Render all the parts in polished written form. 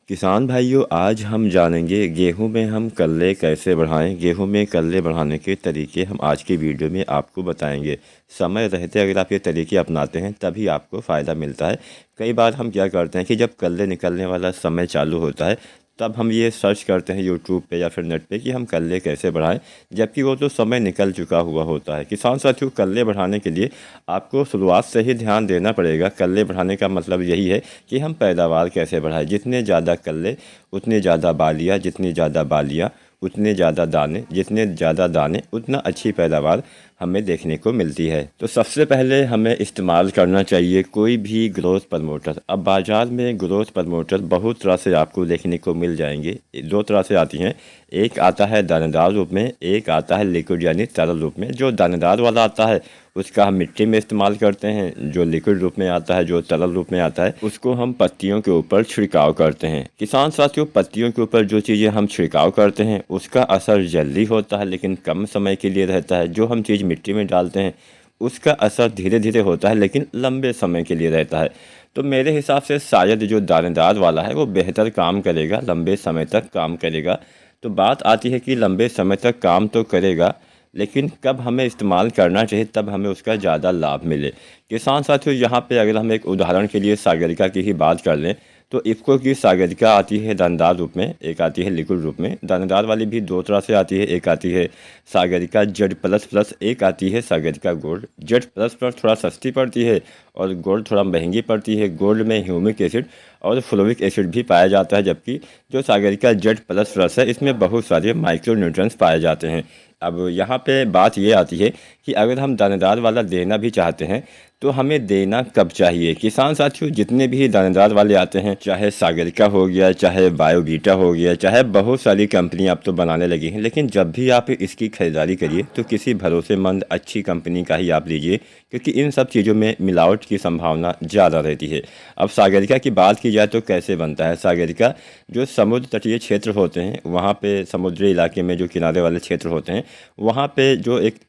किसान भाइयों, आज हम जानेंगे गेहूं में हम कल्ले कैसे बढ़ाएं। गेहूं में कल्ले बढ़ाने के तरीके हम आज की वीडियो में आपको बताएंगे। समय रहते अगर आप ये तरीके अपनाते हैं तभी आपको फ़ायदा मिलता है। कई बार हम क्या करते हैं कि जब कल्ले निकलने वाला समय चालू होता है तब हम ये सर्च करते हैं यूट्यूब पे या फिर नेट पे कि हम कल्ले कैसे बढ़ाएं, जबकि वो तो समय निकल चुका हुआ होता है। किसान साथियों, कल्ले बढ़ाने के लिए आपको शुरुआत से ही ध्यान देना पड़ेगा। कल्ले बढ़ाने का मतलब यही है कि हम पैदावार कैसे बढ़ाएं। जितने ज़्यादा कल्ले उतने ज़्यादा बालियाँ, जितनी ज़्यादा बालियाँ उतने ज़्यादा दाने, जितने ज़्यादा दाने उतना अच्छी पैदावार हमें देखने को मिलती है। तो सबसे पहले हमें इस्तेमाल करना चाहिए कोई भी ग्रोथ प्रमोटर। अब बाज़ार में ग्रोथ प्रमोटर बहुत तरह से आपको देखने को मिल जाएंगे। दो तरह से आती हैं, एक आता है दानेदार रूप में, एक आता है लिक्विड यानी तरल रूप में। जो दानेदार वाला आता है उसका हम मिट्टी में इस्तेमाल करते हैं। जो लिक्विड रूप में आता है, जो तरल रूप में आता है, उसको हम पत्तियों के ऊपर छिड़काव करते हैं। किसान साथियों, पत्तियों के ऊपर जो चीज़ें हम छिड़काव करते हैं उसका असर जल्दी होता है लेकिन कम समय के लिए रहता है। जो हम चीज़ मिट्टी में डालते हैं उसका असर धीरे धीरे होता है लेकिन लंबे समय के लिए रहता है। तो मेरे हिसाब से शायद जो दानेदार वाला है वो बेहतर काम करेगा, लंबे समय तक काम करेगा। तो बात आती है कि लंबे समय तक काम तो करेगा लेकिन कब हमें इस्तेमाल करना चाहिए, तब हमें उसका ज़्यादा लाभ मिले। किसान साथियों, यहाँ पे अगर हम एक उदाहरण के लिए सागरिका की ही बात कर लें तो इफ़को की सागरिका आती है दानेदार रूप में, एक आती है लिक्विड रूप में। दानेदार वाली भी दो तरह से आती है, एक आती है सागरिका जेड प्लस प्लस, एक आती है Sagarika gold. Z plus plus थोड़ा सस्ती पड़ती है और गोल्ड थोड़ा महंगी पड़ती है। गोल्ड में ह्यूमिक एसिड और फ्लोविक एसिड भी पाया जाता है, जबकि जो सागरिका जेड प्लस प्लस है इसमें बहुत सारे माइक्रो न्यूट्रिएंट्स पाए जाते हैं। अब यहाँ पे बात ये आती है कि अगर हम दानेदार वाला देना भी चाहते हैं तो हमें देना कब चाहिए। किसान साथियों, जितने भी दानेदार वाले आते हैं, चाहे सागरिका हो गया, चाहे बायोवीटा हो गया, चाहे बहुत सारी कंपनियां अब तो बनाने लगी हैं, लेकिन जब भी आप इसकी ख़रीदारी करिए तो किसी भरोसेमंद अच्छी कंपनी का ही आप लीजिए, क्योंकि इन सब चीज़ों में मिलावट की संभावना ज़्यादा रहती है। अब सागरिका की बात की जाए तो कैसे बनता है सागरिका। जो समुद्र तटीय क्षेत्र होते हैं वहाँ पे, समुद्री इलाके में जो किनारे वाले क्षेत्र होते हैं वहाँ पे जो एक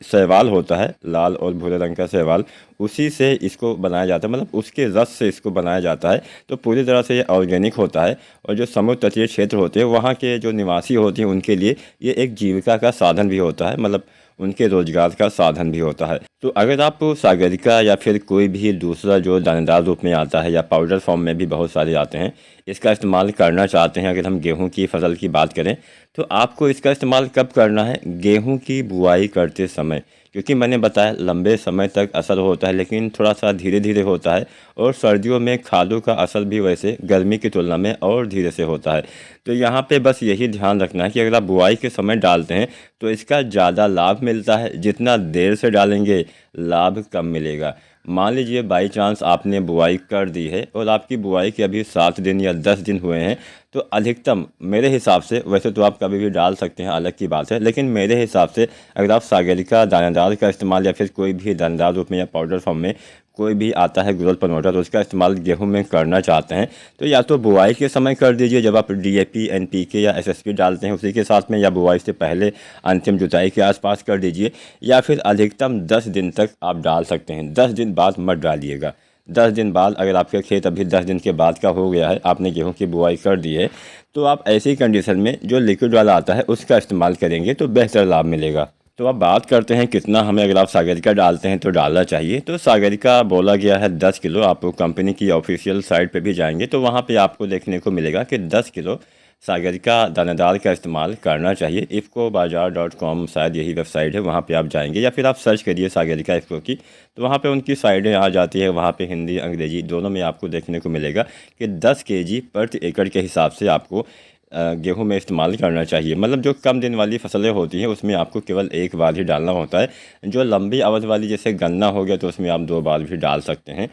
शैवाल होता है, लाल और भूरे रंग का शैवाल, उसी से इसको बनाया जाता है, मतलब उसके रस से इसको बनाया जाता है। तो पूरी तरह से ये ऑर्गेनिक होता है और जो समुद्र तटीय क्षेत्र होते हैं वहाँ के जो निवासी होते हैं उनके लिए ये एक जीविका का साधन भी होता है, मतलब उनके रोजगार का साधन भी होता है। तो अगर आप सागरिका या फिर कोई भी दूसरा जो दानेदार रूप में आता है या पाउडर फॉर्म में भी बहुत सारे आते हैं, इसका इस्तेमाल करना चाहते हैं, अगर हम गेहूं की फसल की बात करें तो आपको इसका इस्तेमाल कब करना है, गेहूं की बुआई करते समय। क्योंकि मैंने बताया लंबे समय तक असर होता है लेकिन थोड़ा सा धीरे धीरे होता है, और सर्दियों में खादों का असर भी वैसे गर्मी की तुलना में और धीरे से होता है। तो यहाँ पे बस यही ध्यान रखना है कि अगर आप बुआई के समय डालते हैं तो इसका ज़्यादा लाभ मिलता है, जितना देर से डालेंगे लाभ कम मिलेगा। मान लीजिए बाई चांस आपने बुआई कर दी है और आपकी बुआई के अभी 7 दिन या 10 दिन हुए हैं, तो अधिकतम मेरे हिसाब से, वैसे तो आप कभी भी डाल सकते हैं अलग की बात है, लेकिन मेरे हिसाब से अगर आप सागरिका दानेदार का इस्तेमाल या फिर कोई भी दानेदार रूप में या पाउडर फॉर्म में कोई भी आता है ग्रोथ प्रमोटर, उसका इस्तेमाल गेहूं में करना चाहते हैं तो या तो बुआई के समय कर दीजिए जब आप डीएपी, एनपीके या एसएसपी डालते हैं उसी के साथ में, या बुआई से पहले अंतिम जुताई के आसपास कर दीजिए, या फिर अधिकतम 10 दिन तक आप डाल सकते हैं। 10 दिन बाद मत डालिएगा। 10 दिन बाद, अगर आपका खेत अभी 10 दिन के बाद का हो गया है, आपने गेहूं की बुआई कर दी है, तो आप ऐसी कंडीशन में जो लिक्विड वाला आता है उसका इस्तेमाल करेंगे तो बेहतर लाभ मिलेगा। तो अब बात करते हैं कितना हमें, अगर आप सागरिका डालते हैं तो डालना चाहिए। तो सागरिका बोला गया है 10 किलो। आप कंपनी की ऑफिशियल साइट पे भी जाएंगे तो वहाँ पे आपको देखने को मिलेगा कि 10 किलो सागरिका दानेदार का इस्तेमाल करना चाहिए। ifcobazaar.com शायद यही वेबसाइट है, वहाँ पे आप जाएंगे या फिर आप सर्च करिए सागरिका इफ़को की, तो वहाँ पे उनकी साइटें आ जाती है। वहाँ पे हिंदी अंग्रेजी दोनों में आपको देखने को मिलेगा कि 10 केजी प्रति एकड़ के हिसाब से आपको गेहूं में इस्तेमाल करना चाहिए। मतलब जो कम दिन वाली फसलें होती हैं उसमें आपको केवल एक बार ही डालना होता है। जो लंबी अवधि वाली जैसे गन्ना हो गया तो उसमें आप 2 बार भी डाल सकते हैं।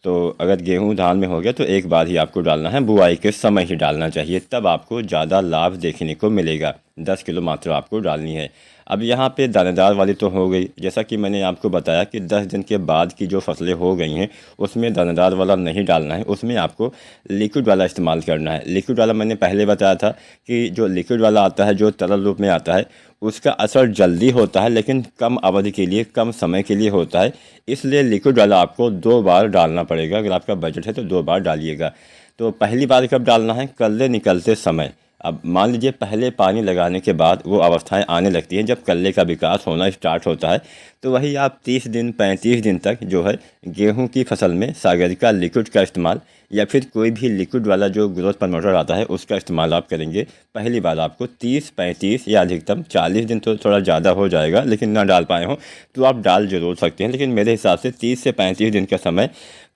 तो अगर गेहूं धान में हो गया तो एक बार ही आपको डालना है, बुआई के समय ही डालना चाहिए, तब आपको ज़्यादा लाभ देखने को मिलेगा। 10 किलो मात्रा आपको डालनी है। अब यहाँ पे दानेदार वाली तो हो गई, जैसा कि मैंने आपको बताया कि 10 दिन के बाद की जो फसलें हो गई हैं उसमें दानेदार वाला नहीं डालना है, उसमें आपको लिक्विड वाला इस्तेमाल करना है। लिक्विड वाला मैंने पहले बताया था कि जो लिक्विड वाला आता है, जो तरल रूप में आता है, उसका असर जल्दी होता है लेकिन कम अवधि के लिए, कम समय के लिए होता है। इसलिए लिक्विड वाला आपको 2 बार डालना पड़ेगा। अगर आपका बजट है तो 2 बार डालिएगा। तो पहली बार कब डालना है? कल्ले निकलते समय। अब मान लीजिए पहले पानी लगाने के बाद वो अवस्थाएं आने लगती हैं जब कल्ले का विकास होना स्टार्ट होता है, तो वही आप 30 दिन 35 दिन तक जो है गेहूं की फसल में सागरिका लिक्विड का इस्तेमाल या फिर कोई भी लिक्विड वाला जो ग्रोथ प्रमोटर आता है उसका इस्तेमाल आप करेंगे। पहली बार आपको 30-35 या अधिकतम 40 दिन तो थोड़ा ज़्यादा हो जाएगा, लेकिन ना डाल पाए हों तो आप डाल जरूर सकते हैं, लेकिन मेरे हिसाब से 30 से 35 दिन का समय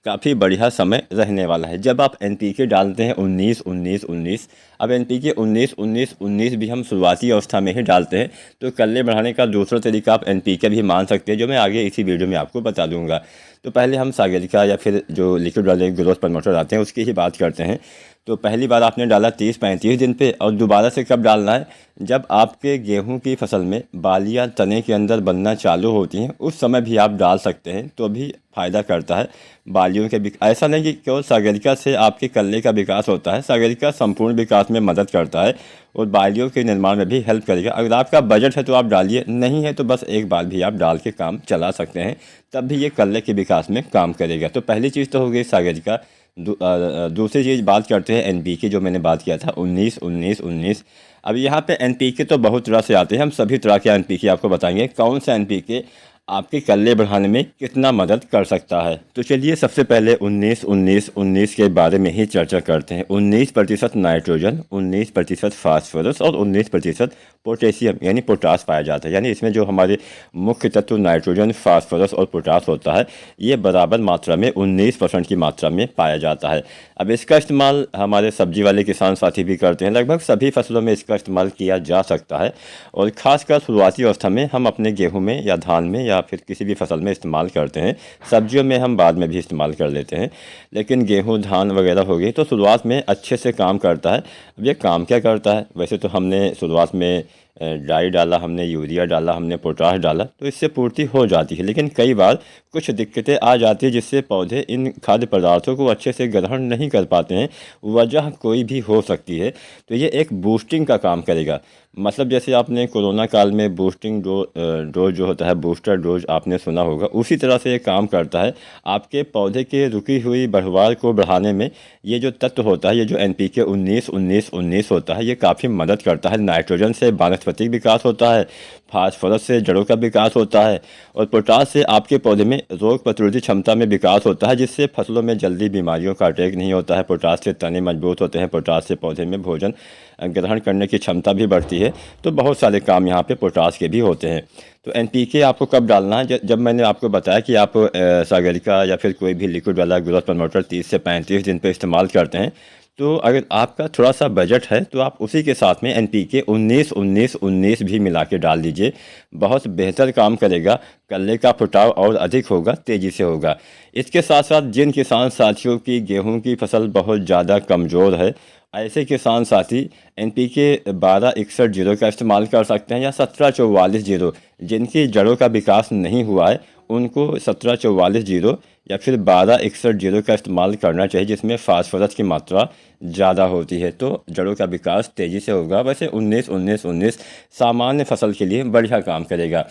काफ़ी बढ़िया समय रहने वाला है। जब आप एनपीके डालते हैं 19-19-19, अब एनपीके 19-19-19 भी हम शुरुआती अवस्था में ही डालते हैं, तो कल्ले बढ़ाने का दूसरा तरीका आप एनपीके भी मान सकते हैं, जो मैं आगे इसी वीडियो में आपको बता दूंगा। तो पहले हम सागरिका या फिर जो लिक्विड वाले ग्रोथ प्रमोटर आते हैं उसकी ही बात करते हैं। तो पहली बार आपने डाला 30-35 दिन पे, और दोबारा से कब डालना है? जब आपके गेहूं की फसल में बालियां तने के अंदर बनना चालू होती हैं, उस समय भी आप डाल सकते हैं, तो भी फ़ायदा करता है बालियों के। ऐसा नहीं कि केवल सागरिका से आपके कल्ले का विकास होता है, सागरिका संपूर्ण विकास में मदद करता है और बालियों के निर्माण में भी हेल्प करेगा। अगर आपका बजट है तो आप डालिए, नहीं है तो बस एक बार भी आप डाल के काम चला सकते हैं, तब भी ये कल्ले के विकास में काम करेगा। तो पहली चीज़ तो हो गई सागरिका। दूसरी चीज़ बात करते हैं एनपीके, जो मैंने बात किया था 19-19-19। अब यहाँ पे एनपीके तो बहुत तरह से आते हैं, हम सभी तरह के एनपीके आपको बताएंगे कौन सा एनपीके आपके कल्ले बढ़ाने में कितना मदद कर सकता है। तो चलिए सबसे पहले 19-19-19 के बारे में ही चर्चा करते हैं। 19% नाइट्रोजन, 19% फास्फोरस और 19% पोटेशियम यानी पोटास पाया जाता है। यानी इसमें जो हमारे मुख्य तत्व नाइट्रोजन, फास्फोरस और पोटास होता है, ये बराबर मात्रा में 19% की मात्रा में पाया जाता है। अब इसका इस्तेमाल हमारे सब्जी वाले किसान साथी भी करते हैं, लगभग सभी फसलों में इसका इस्तेमाल किया जा सकता है, और ख़ासकर शुरुआती अवस्था में हम अपने गेहूँ में या धान में या फिर किसी भी फसल में इस्तेमाल करते हैं। सब्जियों में हम बाद में भी इस्तेमाल कर लेते हैं, लेकिन गेहूं धान वगैरह हो गई तो शुरुआत में अच्छे से काम करता है। अब ये काम क्या करता है? वैसे तो हमने शुरुआत में डाई डाला, हमने यूरिया डाला, हमने पोटाश डाला, तो इससे पूर्ति हो जाती है, लेकिन कई बार कुछ दिक्कतें आ जाती है जिससे पौधे इन खाद्य पदार्थों को अच्छे से ग्रहण नहीं कर पाते हैं। वजह कोई भी हो सकती है, तो ये एक बूस्टिंग का काम करेगा। मतलब जैसे आपने कोरोना काल में बूस्टिंग डोज जो होता है, बूस्टर डोज आपने सुना होगा, उसी तरह से ये काम करता है। आपके पौधे के रुकी हुई बढ़वार को बढ़ाने में ये जो तत्व होता है, ये जो एनपीके 19-19-19 होता है, ये काफ़ी मदद करता है। नाइट्रोजन से वानस्पतिक विकास होता है, फास्फोरस से जड़ों का विकास होता है, और पोटास से आपके पौधे में रोग प्रतिरोधी क्षमता में विकास होता है, जिससे फसलों में जल्दी बीमारियों का अटैक नहीं होता है। पोटास से तने मजबूत होते हैं, पोटास से पौधे में भोजन ग्रहण करने की क्षमता भी बढ़ती है। तो बहुत सारे काम यहाँ पे पोटास के भी होते हैं। तो एनपीके आपको कब डालना है? जब मैंने आपको बताया कि आप सागरिका या फिर कोई भी लिक्विड वाला ग्रोथ प्रमोटर 30 से 35 दिन पे इस्तेमाल करते हैं, तो अगर आपका थोड़ा सा बजट है तो आप उसी के साथ में एनपीके 19-19-19 भी मिला के डाल दीजिए। बहुत बेहतर काम करेगा, कल्ले का फुटाव और अधिक होगा, तेज़ी से होगा। इसके साथ साथ जिन किसान साथियों की गेहूं की फसल बहुत ज़्यादा कमज़ोर है, ऐसे किसान साथी एनपीके 12-61-0 का इस्तेमाल कर सकते हैं, या 17-44-0। जिनकी जड़ों का विकास नहीं हुआ है उनको 17-44-0 या फिर 12-61-0 का इस्तेमाल करना चाहिए, जिसमें फास्फोरस की मात्रा ज़्यादा होती है, तो जड़ों का विकास तेज़ी से होगा। वैसे 19-19-19 सामान्य फसल के लिए बढ़िया काम करेगा।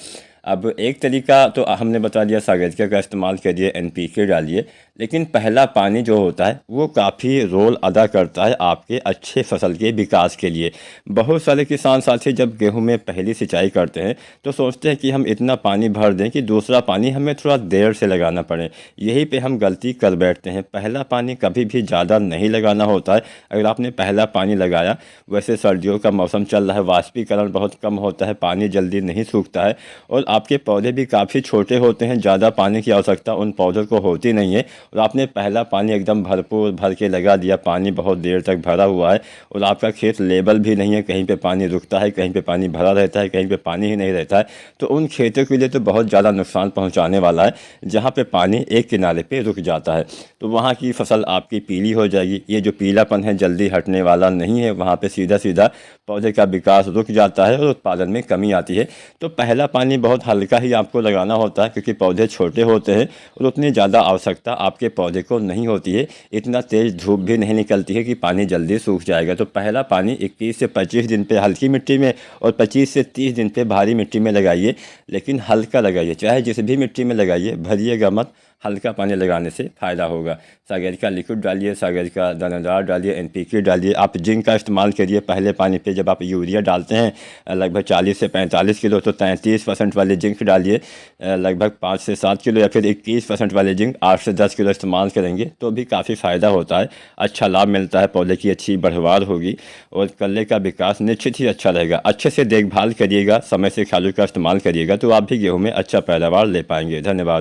अब एक तरीका तो हमने बता दिया, सागरिका का इस्तेमाल करिए, एनपीके डालिए, लेकिन पहला पानी जो होता है वो काफ़ी रोल अदा करता है आपके अच्छे फसल के विकास के लिए। बहुत सारे किसान साथी जब गेहूं में पहली सिंचाई करते हैं तो सोचते हैं कि हम इतना पानी भर दें कि दूसरा पानी हमें थोड़ा देर से लगाना पड़े। यहीं पे हम गलती कर बैठते हैं। पहला पानी कभी भी ज़्यादा नहीं लगाना होता है। अगर आपने पहला पानी लगाया, वैसे सर्दियों का मौसम चल रहा है, वाष्पीकरण बहुत कम होता है, पानी जल्दी नहीं सूखता है, और आपके पौधे भी काफ़ी छोटे होते हैं, ज़्यादा पानी की आवश्यकता उन पौधों को होती नहीं है, और आपने पहला पानी एकदम भरपूर भर के लगा दिया, पानी बहुत देर तक भरा हुआ है, और आपका खेत लेवल भी नहीं है, कहीं पे पानी रुकता है, कहीं पे पानी भरा रहता है, कहीं पे पानी ही नहीं रहता है, तो उन खेतों के लिए तो बहुत ज़्यादा नुकसान पहुंचाने वाला है। जहां पे पानी एक किनारे पे रुक जाता है तो वहां की फसल आपकी पीली हो जाएगी। ये जो पीलापन है जल्दी हटने वाला नहीं है, वहाँ पे सीधा सीधा पौधे का विकास रुक जाता है और उत्पादन में कमी आती है। तो पहला पानी बहुत हल्का ही आपको लगाना होता है, क्योंकि पौधे छोटे होते हैं और उतनी ज़्यादा आवश्यकता आपके पौधे को नहीं होती है। इतना तेज़ धूप भी नहीं निकलती है कि पानी जल्दी सूख जाएगा। तो पहला पानी 21 से 25 दिन पे हल्की मिट्टी में और 25 से 30 दिन पे भारी मिट्टी में लगाइए, लेकिन हल्का लगाइए, चाहे जिस भी मिट्टी में लगाइए, भरिएगा मत, हल्का पानी लगाने से फ़ायदा होगा। सागर का लिक्विड डालिए, सागर का दानादार डालिए, NPK डालिए। आप जिंक का इस्तेमाल करिए पहले पानी पे। जब आप यूरिया डालते हैं लगभग 40 से 45 किलो तो 33% वाले जिंक डालिए। लगभग 5 से 7 किलो या फिर 21% वाले जिंक 8 से 10 किलो इस्तेमाल करेंगे तो भी काफ़ी फ़ायदा होता है, अच्छा लाभ मिलता है, पौधे की अच्छी बढ़वार होगी और कल्ले का विकास निश्चित ही अच्छा रहेगा। अच्छे से देखभाल करिएगा, समय से खाद का इस्तेमाल करिएगा तो आप भी गेहूँ में अच्छा पैदावार ले पाएंगे। धन्यवाद।